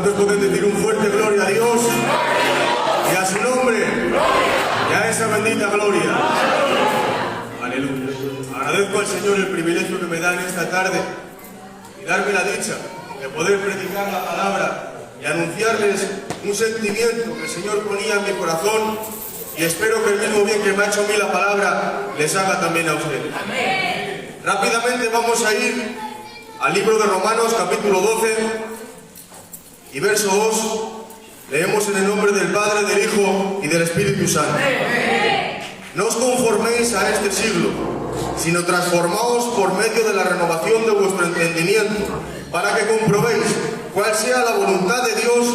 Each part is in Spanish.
¿Cuántos pueden decir un fuerte gloria a Dios? Y a su nombre. Y a esa bendita gloria. Aleluya. Agradezco al Señor el privilegio que me da en esta tarde y darme la dicha de poder predicar la palabra y anunciarles un sentimiento que el Señor ponía en mi corazón, y espero que el mismo bien que me ha hecho a mí la palabra les haga también a ustedes. Amén. Rápidamente vamos a ir al libro de Romanos, capítulo 12 y verso 2. Leemos en el nombre del Padre, del Hijo y del Espíritu Santo. No os conforméis a este siglo, sino transformaos por medio de la renovación de vuestro entendimiento, para que comprobéis cuál sea la voluntad de Dios,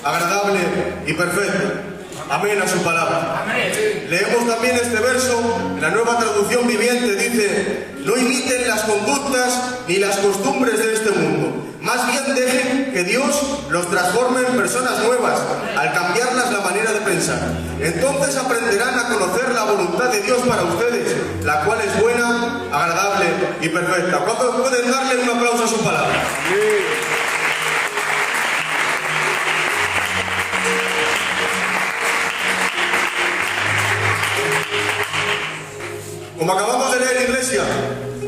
agradable y perfecta. Amén a su palabra. Amén. Leemos también este verso en la Nueva Traducción Viviente. Dice: no imiten las conductas ni las costumbres de este mundo. Más bien dejen que Dios los transforme en personas nuevas al cambiarlas la manera de pensar. Entonces aprenderán a conocer la voluntad de Dios para ustedes, la cual es buena, agradable y perfecta. ¿Cuántos pueden darle un aplauso a su palabra? Sí. Como acabamos de leer, iglesia,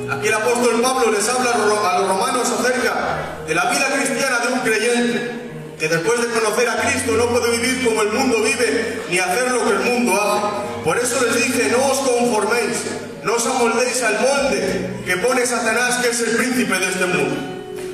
aquí el apóstol Pablo les habla a los romanos acerca de la vida cristiana de un creyente, que después de conocer a Cristo no puede vivir como el mundo vive, ni hacer lo que el mundo hace. Por eso les dije: no os conforméis, no os amoldéis al molde que pone Satanás, que es el príncipe de este mundo.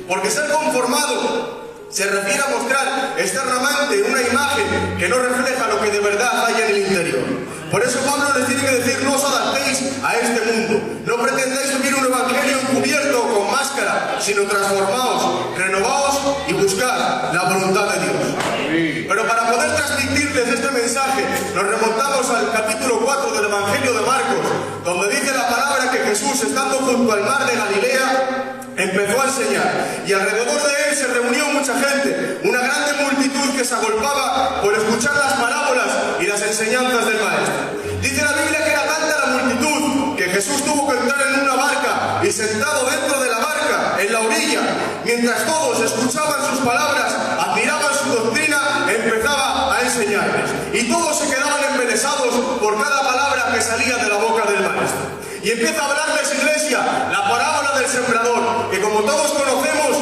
Porque ser conformado se refiere a mostrar externamente una imagen que no refleja lo que de verdad hay en el interior. Por eso Pablo les tiene que decir: no os adaptéis a este mundo, no pretendáis vivir un evangelio encubierto o con máscara, sino transformaos, renovaos y buscad la voluntad de Dios. Sí. Pero para poder transmitirles este mensaje, nos remontamos al capítulo 4 del Evangelio de Marcos, donde dice la palabra que Jesús, estando junto al mar de Galilea, empezó a enseñar, y alrededor de él se reunió mucha gente, una grande multitud que se agolpaba por escuchar las parábolas y las enseñanzas del maestro. Dice la Biblia que era tanta la multitud que Jesús tuvo que entrar en una barca, y sentado dentro de la barca, en la orilla, mientras todos escuchaban sus palabras, admiraban su doctrina, empezaba a enseñarles, y todos se quedaban embelesados por cada palabra que salía de la boca del maestro. Y empieza a hablarles, iglesia, la parábola del sembrador, que como todos conocemos,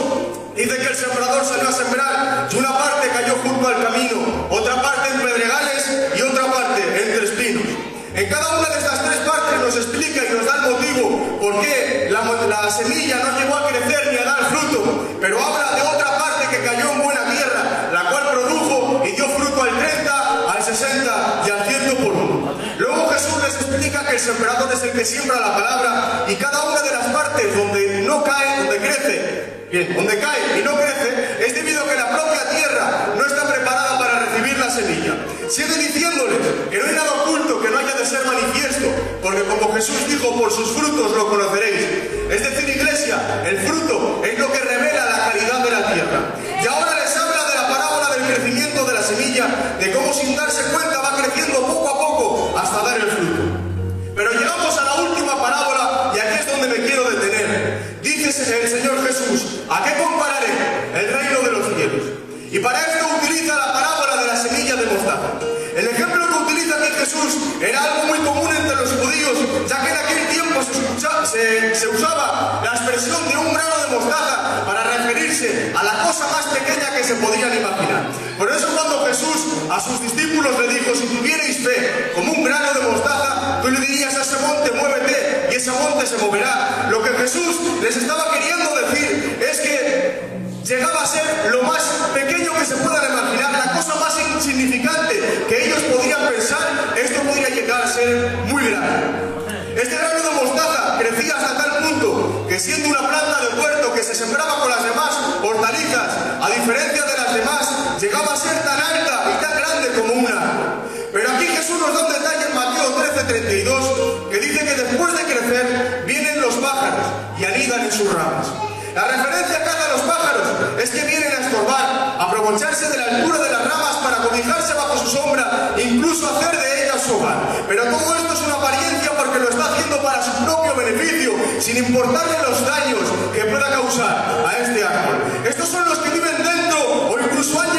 dice que el sembrador salió a sembrar, y una parte cayó junto al camino, otra parte en pedregales y otra parte entre espinos. En cada una de estas tres partes nos explica y nos da el motivo por qué la semilla no llegó a crecer ni a dar fruto, pero habla de otra parte que cayó en buena tierra, la cual produjo y dio fruto al 30, al 60 y al 100 por uno. Luego Jesús les explica que el sembrador es el que siembra la palabra, y cada una de las partes donde no cae, donde crece, bien, donde cae y no crece, es debido a que la propia tierra no está preparada para recibir la semilla. Sigue diciéndoles que no hay nada oculto que no haya de ser manifiesto, porque como Jesús dijo: por sus frutos lo conoceréis. Es decir, iglesia, el fruto es lo que revela la calidad de la tierra. Y ahora les habla de la parábola del crecimiento de la semilla, de cómo sin darse cuenta va creciendo poco a poco hasta dar el fruto. Pero llegamos a la última parábola, y aquí es donde me quiero detener. Dice el Señor Jesús: ¿a qué compararé el reino de los cielos? Y para esto utiliza la parábola de la semilla de mostaza. El ejemplo que utiliza aquí Jesús era algo muy común entre los judíos, ya que en aquel tiempo se usaba la expresión de un grano de mostaza para referirse a la cosa más pequeña que se podían imaginar. Por eso cuando Jesús a sus discípulos le dijo: si tuvierais fe como un grano de mostaza, tú le dirías a ese monte: muévete, y ese monte se moverá. Lo que Jesús les estaba queriendo decir es que llegaba a ser lo más pequeño que se puedan imaginar, la cosa más insignificante que ellos podían pensar. Esto podría llegar a ser muy grande. Este grano de mostaza crecía hasta tal punto que, siendo una planta de huerto que se sembraba con las demás hortalizas, a diferencia de las demás, llegaba a ser tan alta y tan grande como un árbol. Pero aquí Jesús nos da un detalle en Mateo 13:32, que dice que después de crecer vienen los pájaros y anidan en sus ramas. La referencia que hace a los pájaros es que vienen a estorbar, a aprovecharse de la altura de las ramas para cobijarse bajo su sombra, incluso hacer de ellas su hogar. Pero todo esto es una apariencia, porque lo está haciendo para su propio beneficio, sin importarle los daños que pueda causar a este árbol. Estos son los que viven dentro o incluso han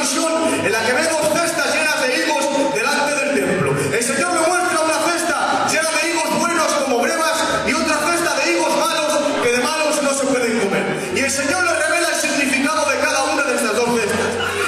visión en la que vemos cestas llenas de higos delante del templo. El Señor me muestra una cesta llena de higos buenos como brevas y otra cesta de higos malos que de malos no se pueden comer. Y el Señor le revela el significado de cada una de estas dos cestas.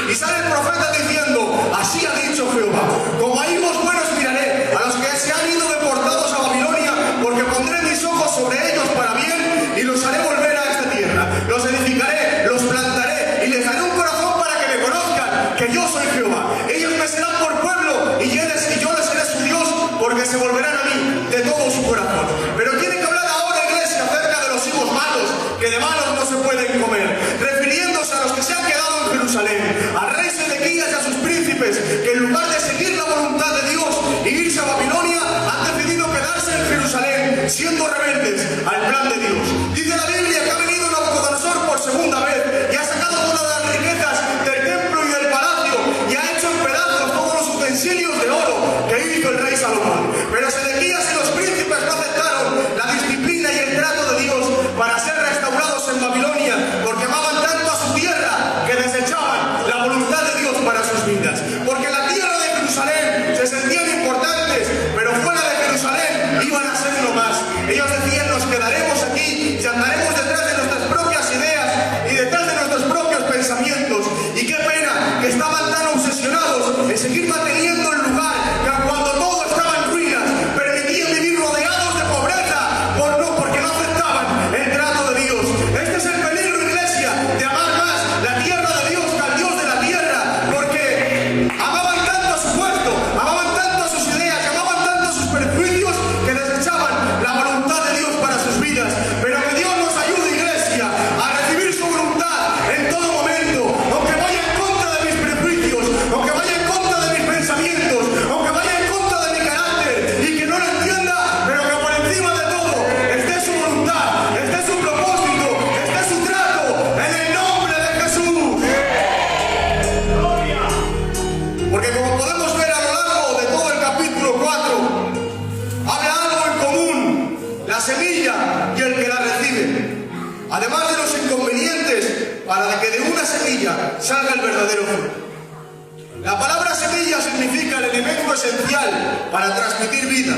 Y sale el profeta diciendo: así ha dicho Jehová, como a higos buenos miraré a los que se han ido deportados a Babilonia, porque pondré mis ojos sobre ellos para bien y los haré volver a esta tierra. Los edificaré, los plantaré y les daré un corazón para que me conozcan, que yo soy Jehová. Ellos me serán por pueblo y yo les seré su Dios, porque se volverán a mí de todo su corazón. Pero tiene que hablar ahora, iglesia, acerca de los higos malos, que de malos no se pueden comer, refiriéndose a los que se han quedado en Jerusalén, al rey Sedequías y a sus príncipes, que en lugar de seguir la voluntad de Dios e irse a Babilonia, han decidido quedarse en Jerusalén, siendo rebeldes al plan de Dios. Dice la Biblia que ha venido Nabucodonosor por segunda vez y ha sacado todas las riquezas del templo y del palacio y ha hecho en pedazos todos los utensilios de oro que hizo el rey Salomón. Pero Sedequías y los príncipes no aceptaron la disciplina y el trato de Dios para ser restaurados en Babilonia, porque amaban tanto a su tierra que desechaban la voluntad de Dios para sus vidas. Porque la tierra de Jerusalén se sentían importantes, pero fuera de Jerusalén iban a ser lo más. Ellos decían: nos quedaremos aquí y andaremos detrás de nuestras propias ideas y detrás de nuestros propios pensamientos. Y qué pena que estaban tan obsesionados en seguir manteniendo el lugar que cuando todo estaba en ruinas permitían vivir rodeados de pobreza porque no aceptaban el trato de Dios. Este es el peligro, iglesia, de amar más la tierra de Dios que al Dios de la tierra, porque amaban tanto su puesto, amaban tanto sus ideas, amaban tanto sus prejuicios, que desechaban la voluntad de Dios para sus vidas. Pero que Dios nos ayude, iglesia, a recibir su voluntad en todo momento, aunque vaya en contra de mis prejuicios, aunque vaya en contra de mis pensamientos, aunque vaya en contra de mi carácter y que no lo entienda, pero que por encima de todo esté su voluntad, esté su propósito, esté su trato, en el nombre de Jesús. Porque como podemos ver a lo largo de todo el capítulo 4, habla algo en común: la semilla y el que la recibe. Además de los inconvenientes para que de una semilla salga el verdadero fruto. La palabra semilla significa el elemento esencial para transmitir vida.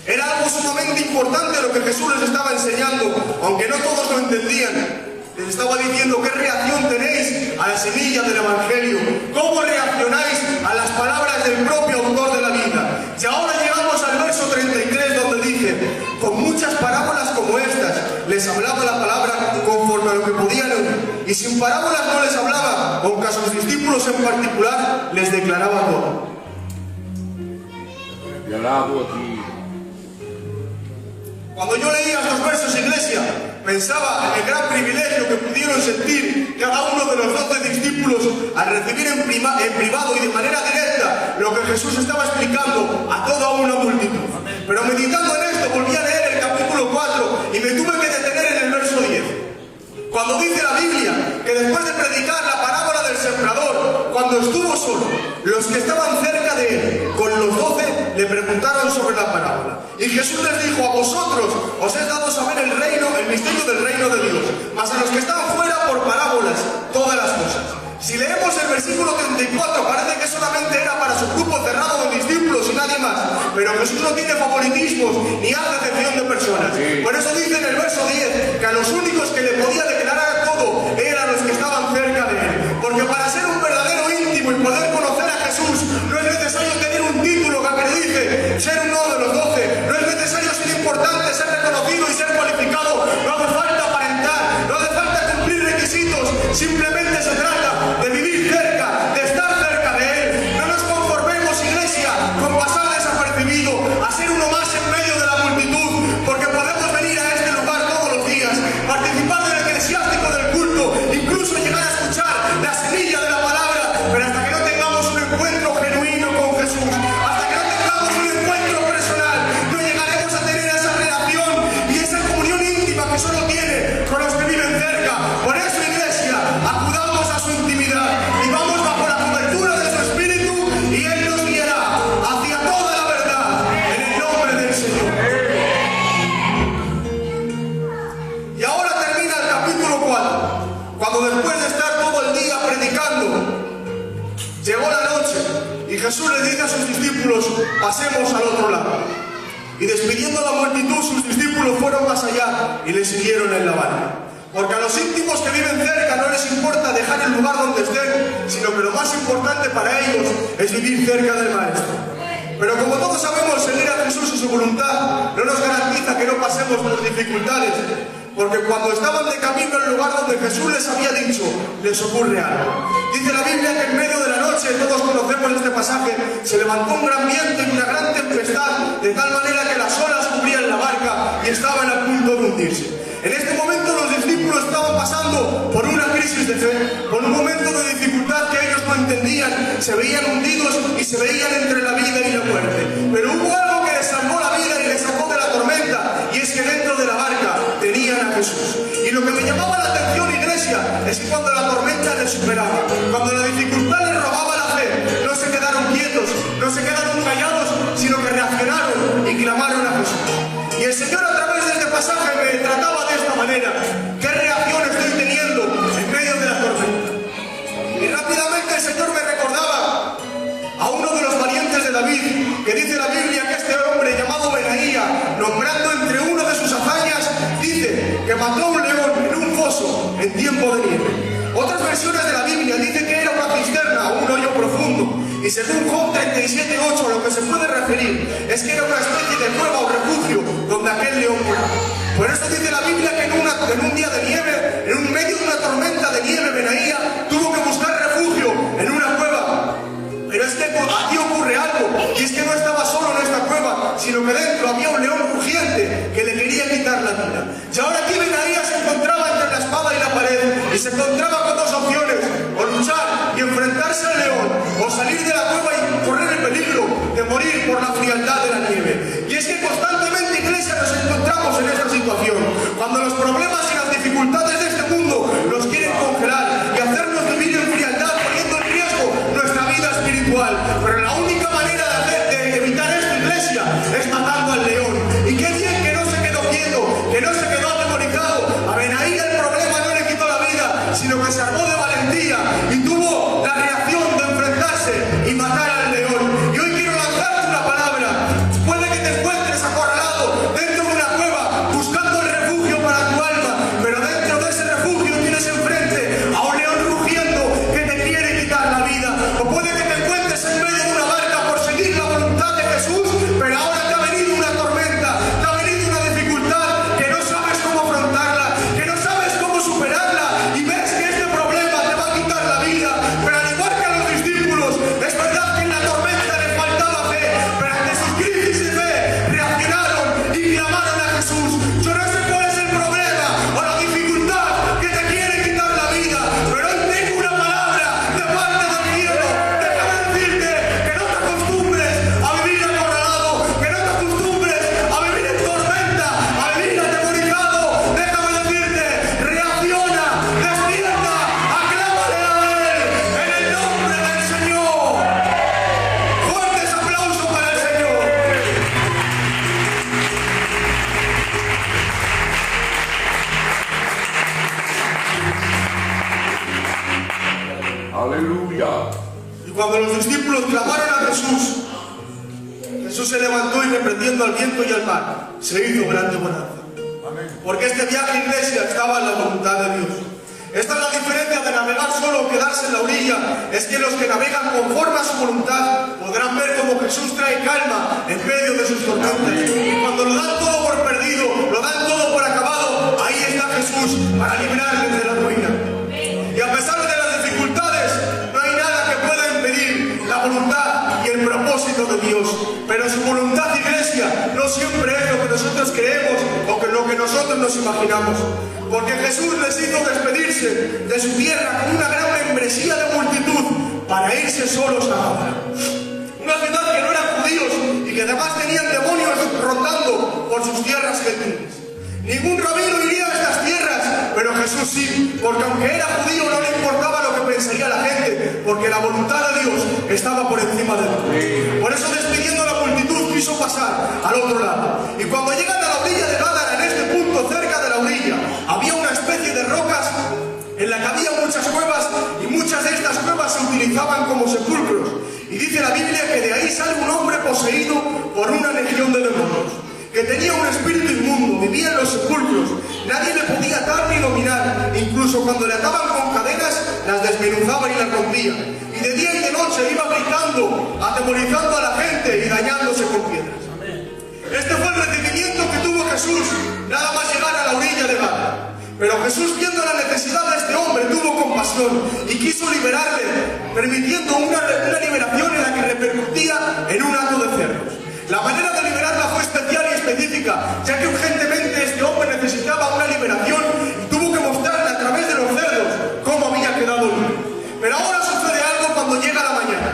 Era algo sumamente importante lo que Jesús les estaba enseñando, aunque no todos lo entendían. Les estaba diciendo: ¿qué reacción tenéis a la semilla del Evangelio? ¿Cómo reaccionáis a las palabras del propio autor de la vida? Y ahora llegamos al verso 33, donde dice: con muchas parábolas como estas les hablaba la palabra conforme a lo que podían oír, y sin parábolas no les hablaba, aunque a sus discípulos en particular les declaraba todo. Te alabo a ti. Cuando yo leía estos versos, iglesia, pensaba en el gran privilegio que pudieron sentir cada uno de los 12 discípulos al recibir en privado y de manera directa lo que Jesús estaba explicando a toda una multitud. Pero meditando en esto, volví a leer el capítulo 4 y me tuve que detener en el verso 10. Cuando dice la Biblia que después de predicar la parábola del sembrador, cuando estuvo solo, los que estaban cerca de él, con los 12, le preguntaron sobre la parábola. Y Jesús les dijo: a vosotros os es dado saber el misterio del reino de Dios, mas a los que están fuera por parábolas todas las cosas. Si leemos el versículo 34, parece que solamente era para su grupo cerrado de discípulos y nadie más. Pero Jesús no tiene favoritismos ni hace acepción de personas. Por eso dice en el verso 10 que a los únicos que le podía declarar todo eran los que estaban cerca de él. Porque para ser un verdadero íntimo y poder conocer a Jesús no es necesario tener un título que acredite ser uno de los 12. No es necesario ser importante, ser reconocido y ser cualificado. No hace falta aparentar, no hace falta cumplir requisitos. Simplemente se trata de vivir cerca, de estar cerca de él. No nos conformemos, iglesia, con pasar desapercibido, a ser uno más en medio de la multitud, porque podemos venir a este lugar todos los días, participar del eclesiástico del culto, incluso llegar a escuchar la semilla Jesús le dice a sus discípulos: pasemos al otro lado. Y despidiendo a la multitud, sus discípulos fueron más allá y le siguieron en la barca. Porque a los íntimos que viven cerca no les importa dejar el lugar donde estén, sino que lo más importante para ellos es vivir cerca del Maestro. Pero como todos sabemos, seguir a Jesús y su voluntad no nos garantiza que no pasemos por dificultades, porque cuando estaban de camino al lugar donde Jesús les había dicho, les ocurre algo. Dice la Biblia que en medio de la noche, todos conocemos este pasaje, se levantó un gran viento y una gran tempestad, de tal manera que las olas cubrían la barca y estaban a punto de hundirse. En este momento los discípulos estaban pasando por una crisis de fe, por un momento de dificultad que ellos no entendían, se veían hundidos y se veían entre la vida y la muerte. Pero hubo algo que les salvó la vida y les sacó de la tormenta, y es que dentro de la barca tenían a Jesús. Y lo que me llamaba la atención, iglesia, es que cuando la tormenta les superaba, cuando la dificultad les robaba la fe, no se quedaron quietos, no se quedaron callados, sino que reaccionaron y clamaron a Jesús. Y el Señor, a través de este pasaje, me trataba de esta manera: ¿qué reacción estoy teniendo en medio de la tormenta? Y rápidamente el Señor me recordaba a uno de los valientes de David, que dice la Biblia que este hombre llamado Benaía, nombrando entre una de sus hazañas, dice que mató a un león en un foso en tiempo de nieve. Otras versiones de la Biblia dicen que era una cisterna o un hoyo profundo, y según Job 37:8 lo que se puede referir es que era una especie de cueva o refugio donde aquel león moraba. Por eso dice la Biblia que en un día de nieve, en un medio de una tormenta de nieve, Benaía tuvo que buscar refugio en una cueva. Pero es que aquí ocurre algo, y es que no estaba solo en esta cueva, sino que dentro había un león rugiente que le quería quitar la vida. Y ahora aquí Benaía se encontraba entre la espada y la pared, y se encontraba con dos opciones: o luchar y enfrentarse al león, o salir de la cueva y correr el peligro de morir por la frialdad de la nieve. Y es que constantemente, iglesia, nos encontramos en esta situación, cuando los problemas y las dificultades de este mundo nos quieren congelar y hacernos vivir en frialdad, poniendo en riesgo nuestra vida espiritual. Pero la única manera de evitar esto, iglesia, es matando al león. Y qué bien que no se quedó quieto, que no se quedó atemorizado. A Benaía el problema no le quitó la vida, sino que se armó de valentía y tuvo la reacción de enfrentarse y matar al león. Y hoy quiero lanzarte una palabra: puede que te encuentres acorralado dentro de una cueva buscando el refugio para tu alma, pero dentro de ese refugio tienes enfrente a un león rugiendo que te quiere quitar la vida. O puede que te encuentres en medio de una barca por seguir la voluntad de Jesús, pero ahora te ha venido una tormenta, te ha venido una dificultad que no sabes cómo afrontarla, que no sabes cómo superarla, y ves que este problema te va a quitar la vida. Pero al igual que a los discípulos, es verdad que en la tormenta les faltaba fe, pero ante sus crisis de fe reaccionaron y clamaron a Jesús. Yo no sé cuál es el problema o la dificultad que te quiere quitar la vida, pero hoy tengo una palabra de parte del cielo. Déjame decirte que no te acostumbres a vivir acorralado, que no te acostumbres a vivir en tormenta, a vivir atemorizado. Déjame decirte: reacciona, despierta, aclámale a Él en el nombre del Señor. Fuertes aplausos para el Señor. Aleluya. Y cuando los discípulos clamaron a Jesús, Jesús se levantó y, reprendiendo al viento y al mar, se hizo grande bonanza. Porque este viaje, iglesia, estaba en la voluntad de Dios. Esta es la diferencia de navegar solo o quedarse en la orilla: es que los que navegan conforme a su voluntad podrán ver cómo Jesús trae calma en medio de sus tormentas. Y cuando lo dan todo por perdido, lo dan todo por acabado, ahí está Jesús para librarles de la ruina. Y a pesar de las dificultades, no hay nada que pueda impedir la voluntad y el propósito de Dios. Pero su voluntad, iglesia, no siempre es lo que nosotros creemos o que lo que nosotros nos imaginamos. Porque Jesús les hizo despedirse de su tierra con una gran membresía de multitud para irse solos a Gadara. Una ciudad que no eran judíos y que además tenían demonios rondando por sus tierras gentiles. Ningún rabino iría a estas tierras, pero Jesús sí, porque aunque era judío no le importaba lo que pensaría la gente, porque la voluntad de Dios estaba por encima de todo. Por eso, despidiendo a la multitud, quiso pasar al otro lado. Y cuando llegan a la orilla de Gadara, en este punto cerca de la orilla, había una especie de rocas en la que había muchas cuevas, y muchas de estas cuevas se utilizaban como sepulcros. Y dice la Biblia que de ahí sale un hombre poseído por una legión de demonios, que tenía un espíritu inmundo, vivía en los sepulcros, nadie le podía atar ni dominar, incluso cuando le ataban con cadenas, las desmenuzaba y las rompía, y de día y de noche iba gritando, atemorizando a la gente y dañándose con piedras. Este fue el recibimiento que tuvo Jesús, nada más llegar a la orilla de Gadara. Pero Jesús, viendo la necesidad de este hombre, tuvo compasión y quiso liberarle, permitiendo una liberación en la que repercutía en un hato de cerdos. La manera de liberarla fue especial y específica, ya que urgentemente este hombre necesitaba una liberación y tuvo que mostrarle a través de los cerdos cómo había quedado libre. Pero ahora sucede algo cuando llega la mañana.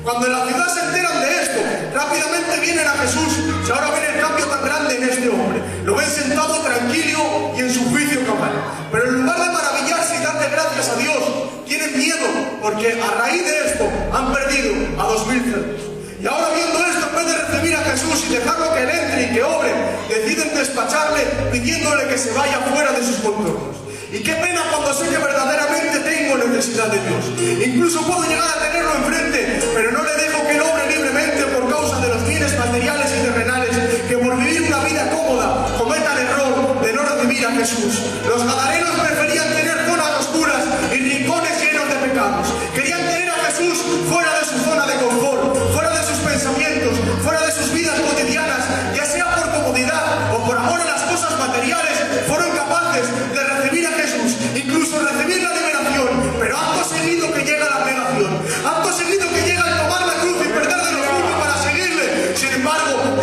Cuando en la ciudad se enteran de esto, rápidamente vienen a Jesús y ahora ven el cambio tan grande en este hombre. Lo ven sentado tranquilo y en su juicio cabal. Pero en lugar de maravillarse y darle gracias a Dios, tienen miedo porque a raíz de esto han perdido a 2000 cerdos. Y ahora viendo esto, en vez de recibir a Jesús y dejarlo que él entre y que obre, deciden despacharle pidiéndole que se vaya fuera de sus contornos. Y qué pena cuando sé que verdaderamente tengo necesidad de Dios. Incluso puedo llegar a tenerlo enfrente, pero no le dejo que él obre libremente por causa de los bienes materiales y terrenales, que por vivir una vida cómoda cometa el error de no recibir a Jesús. Los gadarenos preferían tener zonas oscuras y rincones llenos de pecados. Querían tener a Jesús fuera de su zona de confort, fuera de sus pensamientos, fuera de sus vidas cotidianas, ya sea por comodidad o por amor a las cosas materiales. Fueron capaces de recibir a Jesús, incluso recibir la liberación, pero acto seguido que llega la negación, acto seguido que llega el tomar la cruz y perder de los suyos para seguirle. Sin embargo,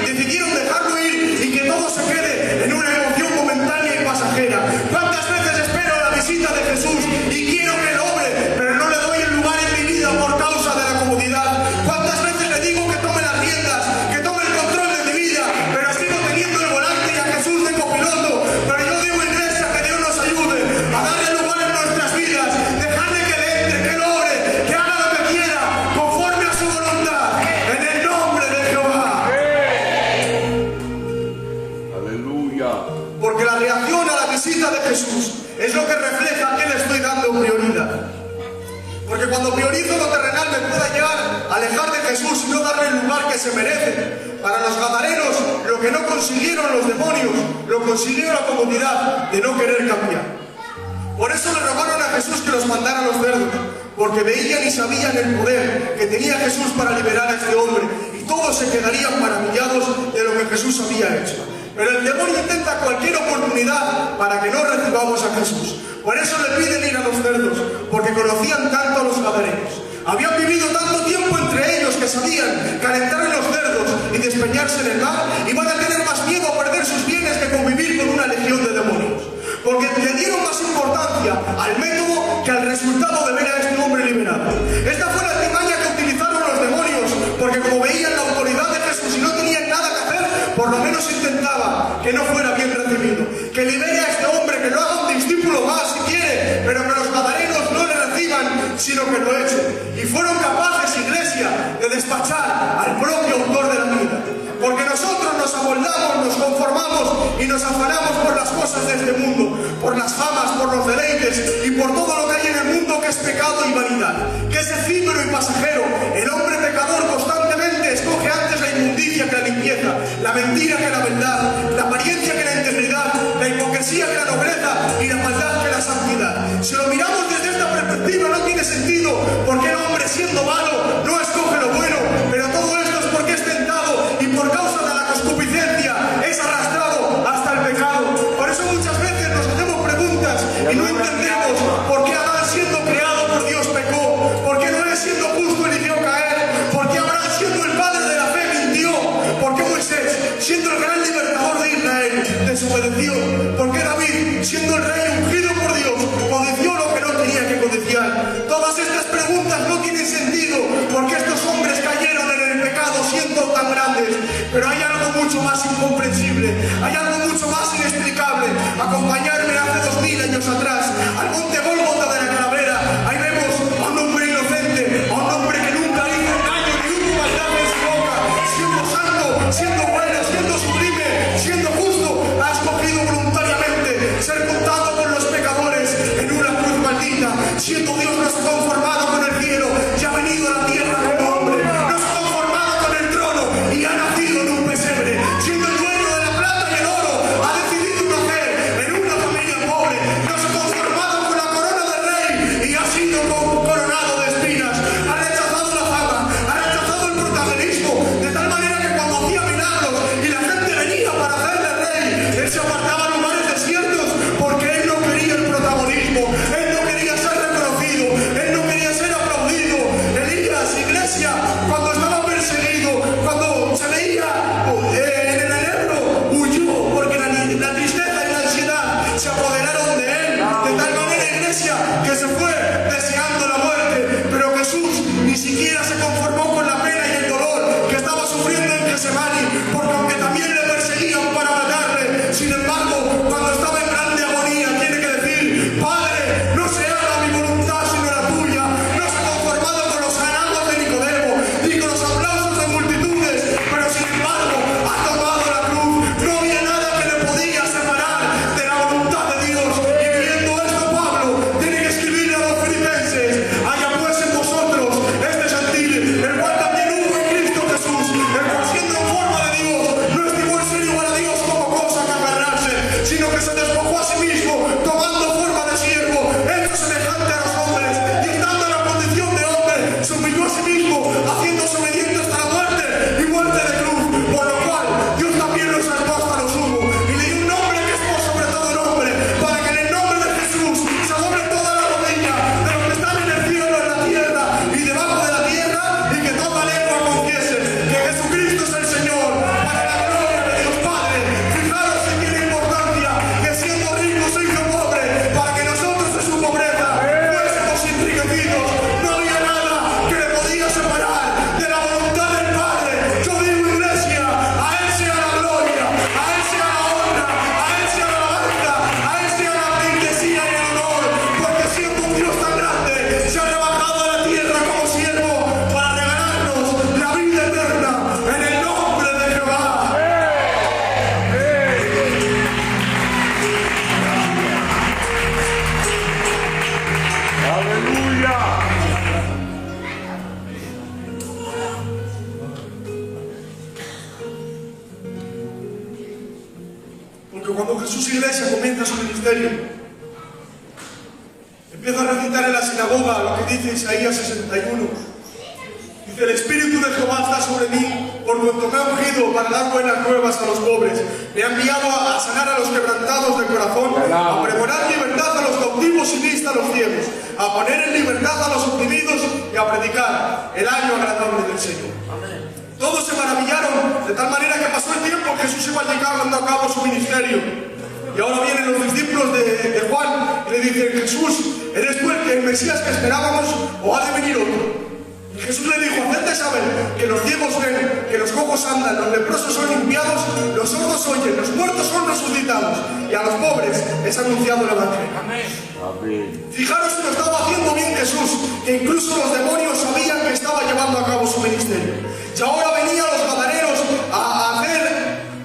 decidieron dejarlo ir y que todo se quede en una emoción momentánea y pasajera. ¿Cuántas veces espero la visita de Jesús y quiero que él obre, pero no le doy el lugar en mi vida por causa de la comodidad? ¿Cuántas veces le digo que tome las riendas, que tome el control de mi vida, pero sigo teniendo el volante y a Jesús de copiloto? Pero yo digo, iglesia, que Dios nos ayude a darle lugar en nuestras vidas, dejarle que le entre, que él obre, que haga lo que quiera, conforme a su voluntad, en el nombre de Jehová. Aleluya. Porque la reacción a la visita de Jesús es lo que refleja que le estoy dando prioridad. Porque cuando priorizo lo terrenal me pueda llegar a alejar de Jesús y no darle el lugar que se merece. Para los gadarenos, lo que no consiguieron los demonios, lo consiguió la comodidad de no querer cambiar. Por eso le rogaron a Jesús que los mandara a los cerdos, porque veían y sabían el poder que tenía Jesús para liberar a este hombre, y todos se quedarían maravillados de lo que Jesús había hecho. Pero el demonio intenta cualquier oportunidad para que no recibamos a Jesús. Por eso le piden ir a los cerdos, porque conocían tanto a los gadarenos. Habían vivido tanto tiempo entre ellos que sabían calentar en los cerdos y despeñarse en el mar, y van a tener más miedo a perder sus bienes que convivir con una legión de demonios. Porque le dieron más importancia al método que al resultado de ver a este hombre liberado. Esta fue la artimaña que utilizaron los demonios, porque como veían la autoridad de Jesús y no tenían nada que hacer, por lo menos intentaba que no fuera bien recibido, que libere a este hombre, que lo haga un discípulo más si quiere, pero que los gadarenos no le reciban, sino que lo echen. Y fueron capaces, iglesia, de despachar al propio autor de la vida. Porque nosotros nos amoldamos, nos conformamos y nos afanamos por las cosas de este mundo, por las famas, por los deleites y por todo lo que hay en el mundo que es pecado y vanidad, que es efímero y pasajero. El hombre pecador constantemente escoge antes la inmundicia que la limpieza, la mentira que la verdad, la apariencia que la integridad, la hipocresía que la nobleza y la maldad que la santidad. Si lo miramos desde esta perspectiva no tiene sentido, porque el hombre siendo malo no escoge lo bueno, pero todo esto es porque es tentado y por causa de la concupiscencia es arrastrado hasta el pecado. Por eso muchas veces nos hacemos preguntas y no entendemos por qué Adán, siendo creado por Dios, pecó, por qué Noé, siendo justo, eligió caer, por qué Abraham, siendo el padre de la fe, mintió, por qué Moisés, siendo el gran libertador de Israel, desobedeció, por qué David, siendo el rey ungido por Dios, codició lo que no tenía que codiciar. Todas estas preguntas no tienen sentido, porque estos hombres cayeron en el pecado siendo tan grandes. Pero hay algo mucho más incomprensible, hay algo mucho más inexplicable. Acompañarme hace 2000 años atrás al monte Gólgota de la Calavera. Ahí vemos a un hombre inocente, a un hombre que nunca hizo engaño ni hubo maldad en su boca, siendo santo, siendo bueno, siendo sublime, siendo justo, ha escogido voluntariamente ser contado con los pecadores en una cruz maldita. Siendo Dios no se ha conformado con el cielo y ha venido a la tierra como hombre. Jesús Iglesia comienza su ministerio. Empieza a recitar en la sinagoga lo que dice Isaías 61. Dice: el Espíritu de Jehová está sobre mí, por cuanto me ha ungido para dar buenas nuevas a los pobres. Me ha enviado a sanar a los quebrantados de corazón, a pregonar libertad a los cautivos y vista a los ciegos, a poner en libertad a los oprimidos y a predicar el año agradable del Señor. Todos se maravillaron, de tal manera que pasó el tiempo que Jesús iba llevando a cabo su ministerio. Y ahora vienen los discípulos de Juan y le dicen: Jesús, ¿eres tú el Mesías que esperábamos o ha de venir otro? Y Jesús le dijo: hacedme saber que los ciegos ven, que los cojos andan, los leprosos son limpiados, los sordos oyen, los muertos son resucitados, y a los pobres es anunciado el Evangelio. Amén. Fijaros si lo estaba haciendo bien Jesús, que incluso los demonios sabían que estaba llevando a cabo su ministerio. Y ahora venían los gadarenos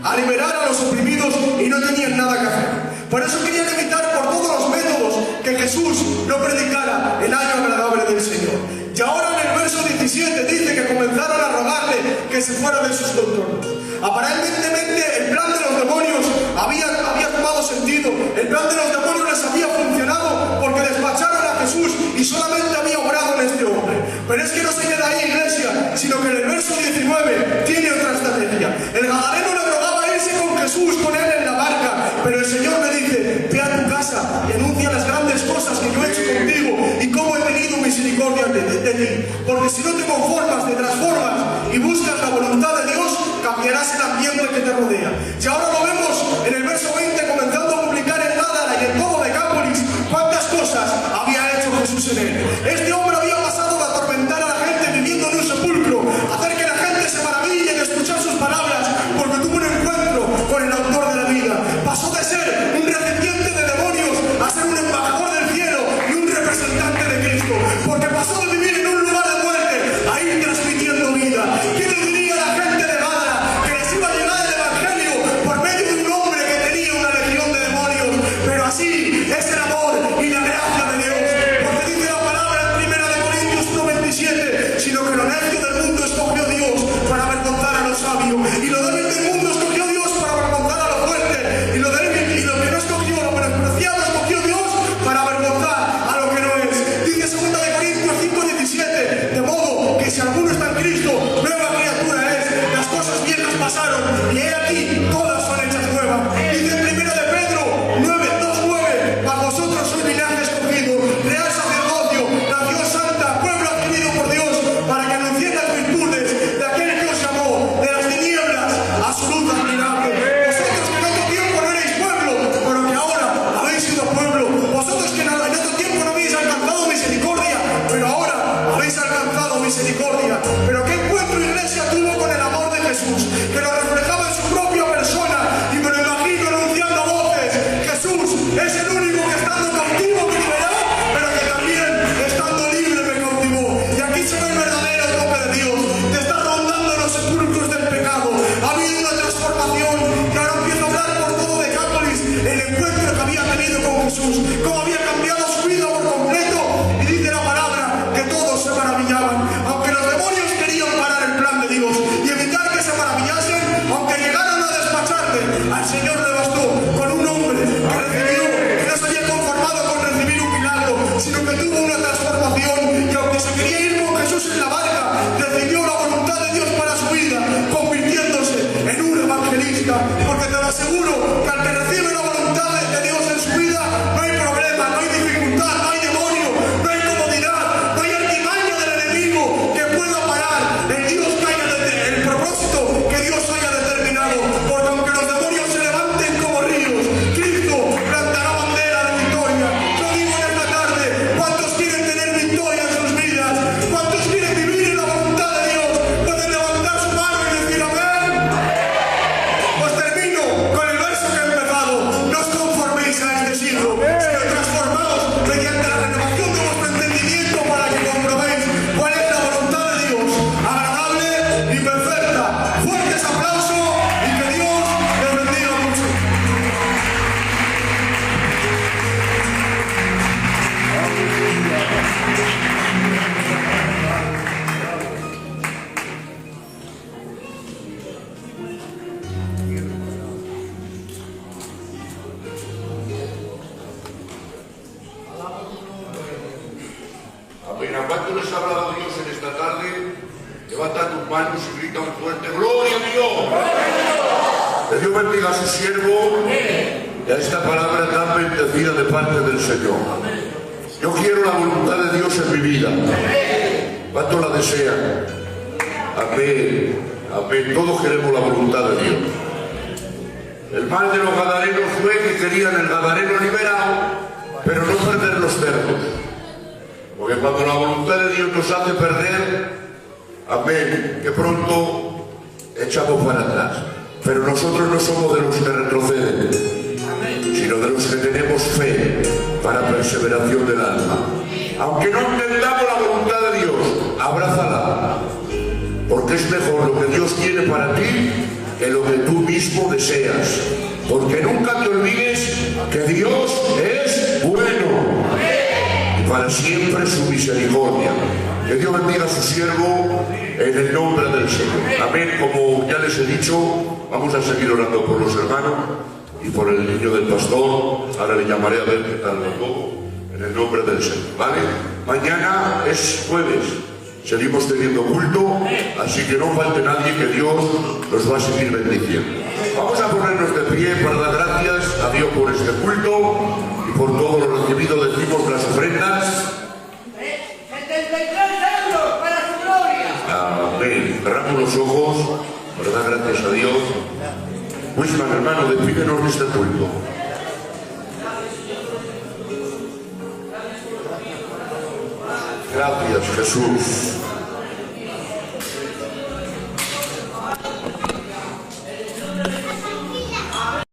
a liberar a los oprimidos y no tenían nada que hacer. Por eso querían evitar por todos los métodos que Jesús no predicara el año agradable del Señor. Y ahora en el verso 17 dice que comenzaron a rogarle que se fuera de sus contornos. Aparentemente el plan de los demonios había tomado sentido. El plan de los demonios les había funcionado porque despacharon a Jesús y solamente había obrado en este hombre. Pero es que no se queda ahí, iglesia, sino que en el verso 19 tiene otra estrategia. El gadareno le rogaba irse con Jesús, con él en la barca, pero el Señor le dice: ve a tu casa y anuncia las grandes cosas que yo he hecho contigo y cómo he tenido misericordia de ti. Porque si no te conformas, te transformas y buscas la voluntad de Dios, cambiarás el ambiente que te rodea. Y ahora lo vemos en el verso 20 comenzando a publicar en Gádara y en todo Decápolis cuántas cosas había hecho Jesús en él. Este hombre había pasado de atormentar a la gente viviendo en un sepulcro, hacer que la gente se maraville de escuchar sus palabras porque tuvo un encuentro con el autor de la vida. Pasó de ser un recipiente de demonios a ser un embajador del cielo y un representante de Cristo, porque pasó de vivir en un lugar de muerte a ir transmitiendo vida. ¿Qué le diría a la gente de Gádara? Que les iba a llegar el evangelio por medio de un hombre que tenía una legión de demonios. Pero así es el amor y la gracia de Dios, porque dice la palabra en 1 Corintios 1:27: sino que lo necio del mundo escogió Dios para avergonzar a los sabios, y lo débil del mundo escogió Dios para avergonzar a lo fuerte, y lo débil y lo que no escogió, lo menospreciado, escogió Dios para avergonzar a lo que no es. Dice 2 Corintios 5:17: de modo que si alguno está en Cristo, nueva criatura es, las cosas viejas pasaron y he aquí todas son hechas nuevas. Dice en 1 Pedro 2:9: mas vosotros sois linaje escogido, real sacerdocio, nación santa, pueblo adquirido por Dios, para que anunciéis las virtudes de aquel que os llamó de las tinieblas a su luz admirable. Vosotros que en otro tiempo no erais pueblo, pero que ahora habéis sido pueblo. Vosotros que en otro tiempo no habéis alcanzado misericordia, pero ahora habéis alcanzado misericordia. Pero qué encuentro, iglesia, tuvo con el amor de Jesús, que lo reflejaba en su propia persona, y me lo imagino anunciando a voces: Jesús es el único que estando cautivo me liberó, pero que también estando libre me cautivó. Y aquí se ve el verdadero toque de Dios. Te está rondando los sepulcros del pecado. Ha habido una transformación que ahora empieza a hablar por todo Decápolis el encuentro que había tenido con Jesús, cómo había cambiado su vida por completo. Y dice la palabra que todos se maravillaban, aunque los demonios querían parar el plan de Dios y evitar que se maravillasen, aunque llegaron a despacharle, al Señor le bastó con un hombre que recibió, que no se había conformado con recibir un milagro, sino que tuvo una transformación, y aunque se quería ir con Jesús en la barca, recibió la voluntad de Dios para su vida, convirtiéndose en un evangelista. Porque te lo aseguro que al que recibe la voluntad de Dios en su vida, no hay problema, no hay dificultad, no hay demonio, no hay comodidad, no hay artimaña del enemigo has hablado a Dios en esta tarde, levanta tus manos y grita un fuerte ¡Gloria a Dios! Que Dios bendiga a su siervo y a esta palabra tan bendecida de parte del Señor. Yo quiero la voluntad de Dios en mi vida. ¿Cuánto la desean? Amén. Amén. Todos queremos la voluntad de Dios. El mal de los gadarenos fue que querían el gadareno liberado, pero no perder los cerdos. Porque cuando la voluntad de Dios nos hace perder, amén, que pronto echamos para atrás. Pero nosotros no somos de los que retroceden, sino de los que tenemos fe para perseveración del alma. Aunque no entendamos la voluntad de Dios, abrázala, porque es mejor lo que Dios quiere para ti que lo que tú mismo deseas. Porque nunca te olvides que Dios es bueno y para siempre su misericordia. Que Dios bendiga a su siervo en el nombre del Señor. Amén. Como ya les he dicho, vamos a seguir orando por los hermanos y por el niño del pastor. Ahora le llamaré a ver qué tal va todo, en el nombre del Señor, ¿vale? Mañana es jueves, seguimos teniendo culto, así que no falte nadie, que Dios nos va a seguir bendiciendo. Vamos a ponernos de pie para dar gracias a Dios por este culto y por todo lo recibido. Decimos las ofrendas. 73 euros para su gloria. Amén. Cerramos los ojos para dar gracias a Dios. Wisman, hermano, despídenos de este culto. Gracias, Jesús.